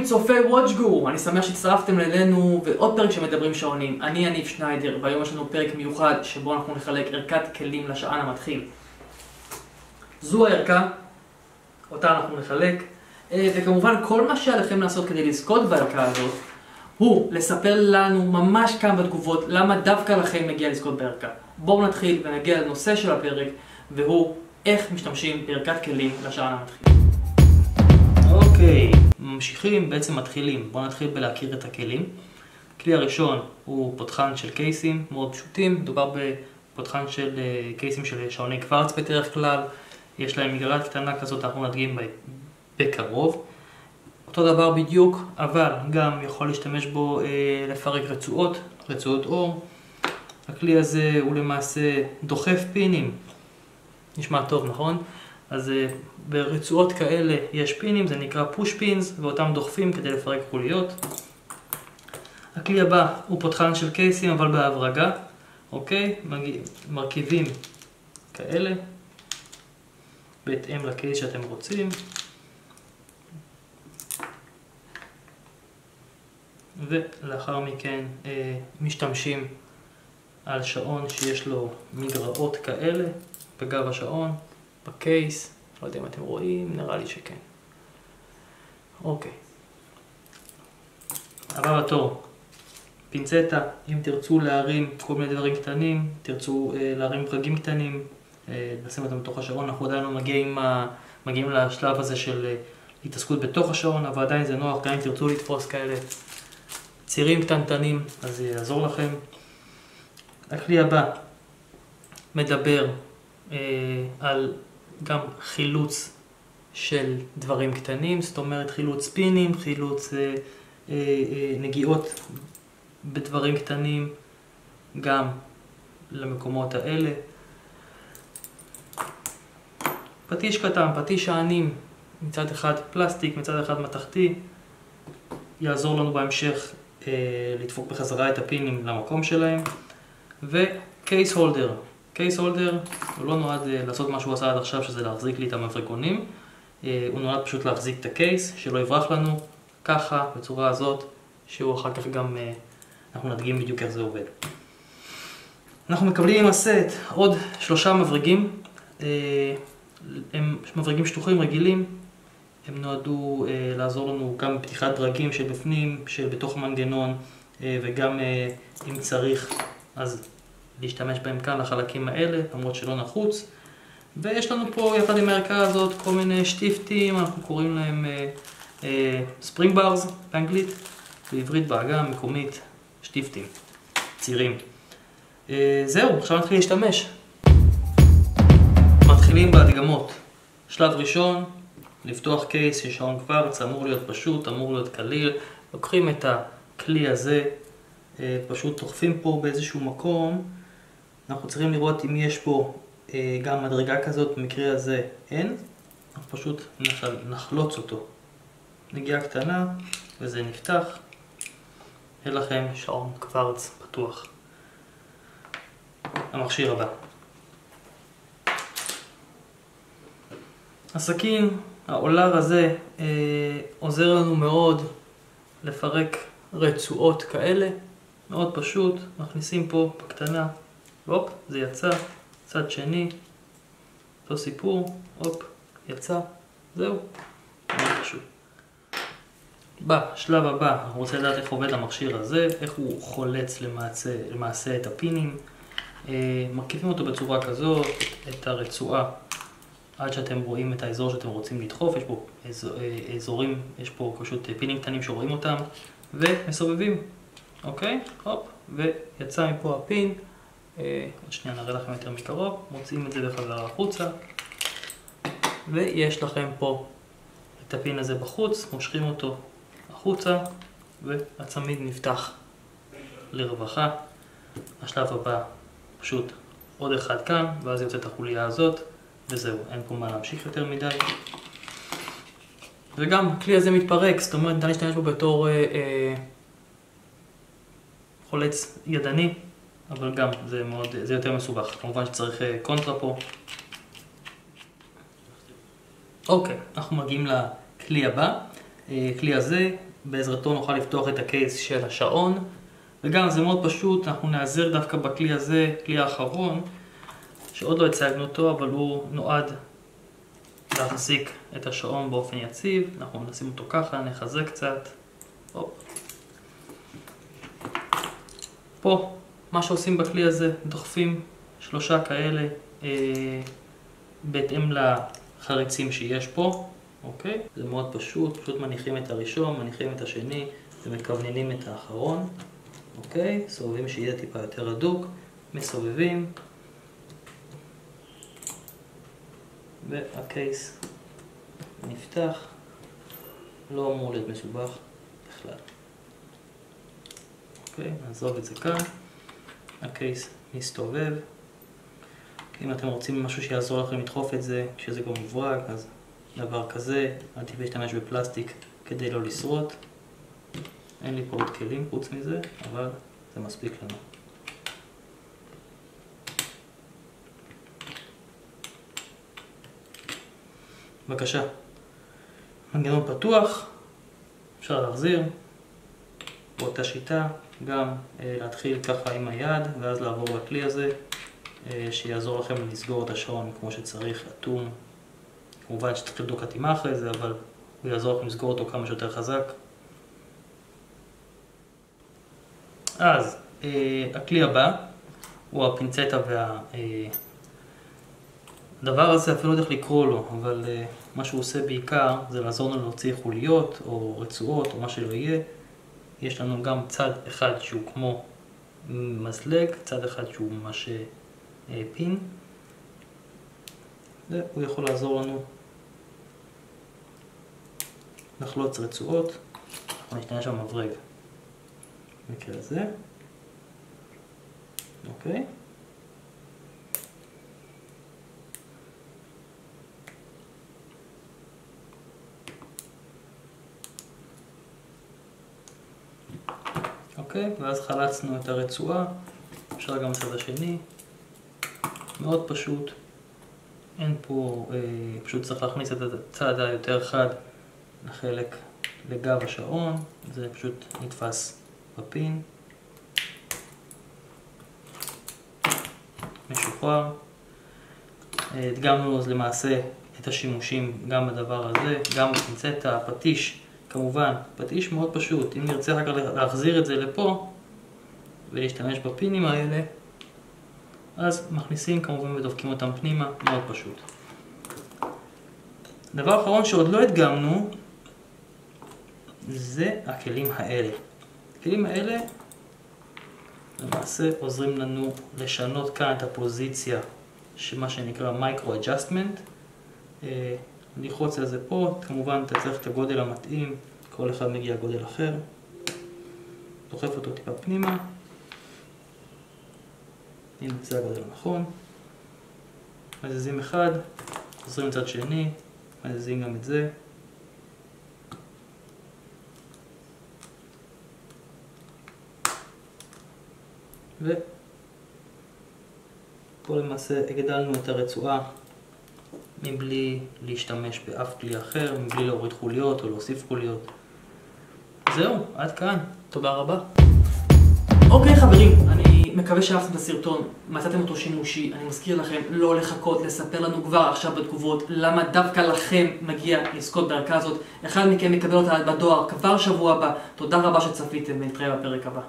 צופי וואטשגו, אני שמח שהצטרפתם אלינו ועוד פרק שמדברים שעונים. אני יניב שניידר, והיום יש לנו פרק מיוחד שבו אנחנו נחלק ערכת כלים לשען המתחיל. זו הערכה, אותה אנחנו נחלק, וכמובן כל מה שעליכם לעשות כדי לזכות בערכה הזאת הוא לספר לנו ממש כאן בתגובות למה דווקא לכם מגיע לזכות בערכה. בואו נתחיל ונגיע לנושא של הפרק, והוא איך משתמשים בערכת כלים לשען המתחיל. אוקיי, ממשיכים, בעצם מתחילים. בואו נתחיל בלהכיר את הכלים. הכלי הראשון הוא פותחן של קייסים, מאוד פשוטים. מדובר בפותחן של קייסים של שעוני קוורץ בדרך כלל. יש להם מגרת קטנה כזאת, אנחנו נדגים בקרוב. אותו דבר בדיוק, אבל גם יכול להשתמש בו לפרק רצועות אור. הכלי הזה הוא למעשה דוחף פינים. נשמע טוב, נכון? אז ברצועות כאלה יש פינים, זה נקרא פוש פינס, ואותם דוחפים כדי לפרק חוליות. הכלי הבא הוא פותחן של קייסים, אבל בהברגה. אוקיי? מרכיבים כאלה, בהתאם לקייס שאתם רוצים. ולאחר מכן משתמשים על שעון שיש לו מגרעות כאלה, בגב השעון, בקייס. לא יודע אם אתם רואים, נראה לי שכן. אוקיי. הבא בתור, פינצטה. אם תרצו להרים כל מיני דברים קטנים, תרצו להרים ברגים קטנים, לשים אותם בתוך השעון. אנחנו עדיין לא מגיעים לשלב הזה של התעסקות בתוך השעון, אבל עדיין זה נוח, גם אם תרצו לתפוס כאלה צירים קטנטנים, אז זה יעזור לכם. הכלי הבא מדבר על גם חילוץ של דברים קטנים, זאת אומרת חילוץ פינים, חילוץ נגיעות בדברים קטנים, גם למקומות האלה. פטיש קטן, פטיש הענים, מצד אחד פלסטיק, מצד אחד מתכתי, יעזור לנו בהמשך לדפוק בחזרה את הפינים למקום שלהם. וקייס הולדר. קייס הולדר הוא לא נועד לעשות מה שהוא עשה עד עכשיו, שזה להחזיק לי את המברקונים. הוא נועד פשוט להחזיק את הקייס, שלא יברח לנו ככה, בצורה הזאת, שהוא אחר כך גם, אנחנו נדגים בדיוק איך זה עובד. אנחנו מקבלים עם הסט עוד 3 מברגים. הם מברגים שטוחים רגילים. הם נועדו לעזור לנו גם בפתיחת ברגים שבפנים, שבתוך המנגנון, וגם אם צריך, אז להשתמש בהם כאן לחלקים האלה, למרות שלא נחוץ. ויש לנו פה יחד עם הערכה הזאת כל מיני שטיפטים, אנחנו קוראים להם ספרינג ברס באנגלית, בעברית בעגה המקומית שטיפטים, צירים. זהו, עכשיו נתחיל להשתמש. מתחילים בהדגמות. שלב ראשון, לפתוח קייס של שעון קוורץ, אמור להיות פשוט, אמור להיות קליל. לוקחים את הכלי הזה, פשוט דוחפים פה באיזשהו מקום. אנחנו צריכים לראות אם יש פה גם מדרגה כזאת, במקרה הזה אין. אנחנו פשוט נחלוץ אותו. נגיעה קטנה וזה נפתח. אין לכם שעון קוורץ פתוח. המכשיר הבא. הסכין, העולר הזה, עוזר לנו מאוד לפרק רצועות כאלה. מאוד פשוט, מכניסים פה בקטנה, הופ, זה יצא, צד שני, אותו סיפור, הופ, יצא, זהו, מאוד פשוט. בשלב הבא, אנחנו רוצים לדעת איך עובד המכשיר הזה, איך הוא חולץ למעשה את הפינים. מרכיבים אותו בצורה כזאת, את הרצועה, עד שאתם רואים את האזור שאתם רוצים לדחוף. יש פה אזורים, יש פה פשוט פינים קטנים שרואים אותם, ומסובבים. אוקיי? הופ, ויצא מפה הפין. עוד שנייה נראה לכם יותר מקרוב. מוצאים את זה בחזרה החוצה. ויש לכם פה את הפין הזה בחוץ, מושכים אותו החוצה, והצמיד נפתח לרווחה. השלב הבא, פשוט עוד אחד כאן, ואז יוצאת החוליה הזאת, וזהו, אין פה מה להמשיך יותר מדי. וגם הכלי הזה מתפרק, זאת אומרת, ניתן להשתמש בו בתור חולץ ידני, אבל גם זה יותר מסובך. כמובן שצריך קונטרה פה. אוקיי, אנחנו מגיעים לכלי הבא. הכלי הזה בעזרתו נוכל לפתוח את הקייס של השעון. וגם זה מאוד פשוט, אנחנו נעזר דווקא בכלי הזה, כלי האחרון, שעוד לא הצגנו אותו, אבל הוא נועד להחזיק את השעון באופן יציב. אנחנו נשים אותו ככה, נחזק קצת. פה, מה שעושים בכלי הזה, דוחפים 3 כאלה בהתאם לחריצים שיש פה. אוקיי? זה מאוד פשוט, פשוט מניחים את הראשון, מניחים את השני ומכווננים את האחרון. אוקיי? סובבים שיהיה טיפה יותר הדוק, מסובבים. והקייס נפתח, לא אמור להיות מסובך בכלל. אוקיי, נעזוב את זה כאן. הקייס מסתובב. אם אתם רוצים משהו שיעזור לכם לדחוף את זה כשזה כבר מוברג, אז דבר כזה, אל תשתמש בפלסטיק כדי לא לשרוט. אין לי פה עוד כלים חוץ מזה, אבל זה מספיק לנו. בבקשה. מנגנון פתוח, אפשר להחזיר. באותה שיטה, גם להתחיל ככה עם היד, ואז לעבור בכלי הזה, שיעזור לכם לסגור את השעון כמו שצריך, אטום. כמובן שצריך לבדוק אטימה אחרי זה, אבל הוא יעזור לכם לסגור אותו כמה שיותר חזק. אז, הכלי הבא הוא הפינצטה הדבר הזה אפילו לא יודע איך לקרוא לו, אבל מה שהוא עושה בעיקר זה לעזור לנו להוציא חוליות או רצועות או מה שלא יהיה. יש לנו גם צד אחד שהוא כמו מזלג, צד אחד שהוא ממש פין. והוא יכול לעזור לנו לחלוץ רצועות. אנחנו נשתמש במברג במקרה הזה. אוקיי. אוקיי, ואז חלצנו את הרצועה, אפשר גם לצד השני, מאוד פשוט, אין פה, פשוט צריך להכניס את הצד היותר חד לחלק לגב השעון, זה פשוט נתפס בפין, משוחרר. הדגמנו אז למעשה את השימושים גם בדבר הזה, גם בפינצטה, הפטיש. כמובן, פטיש מאוד פשוט, אם נרצה אחר כך להחזיר את זה לפה ולהשתמש בפינים האלה, אז מכניסים כמובן ודופקים אותם פנימה, מאוד פשוט. דבר אחרון שעוד לא הדגמנו, זה הכלים האלה. הכלים האלה למעשה עוזרים לנו לשנות כאן את הפוזיציה, שמה שנקרא מייקרו אג'סטמנט. ללחוץ על זה פה, כמובן אתה צריך את הגודל המתאים, כל אחד מגיע גודל אחר. דוחף אותו טיפה פנימה. הנה זה הגודל הנכון. מזיזים אחד, חוזרים לצד שני, מזיזים גם את זה. ופה למעשה הגדלנו את הרצועה מבלי להשתמש באף כלי אחר, מבלי להוריד חוליות או להוסיף חוליות. זהו, עד כאן. תודה רבה. אוקיי חברים, אני מקווה שאהבתם את הסרטון, מצאתם אותו שימושי. אני מזכיר לכם לא לחכות, לספר לנו כבר עכשיו בתגובות למה דווקא לכם מגיע לזכות בערכה הזאת. אחד מכם יקבל אותה בדואר כבר שבוע הבא. תודה רבה שצפיתם ונתראה בפרק הבא.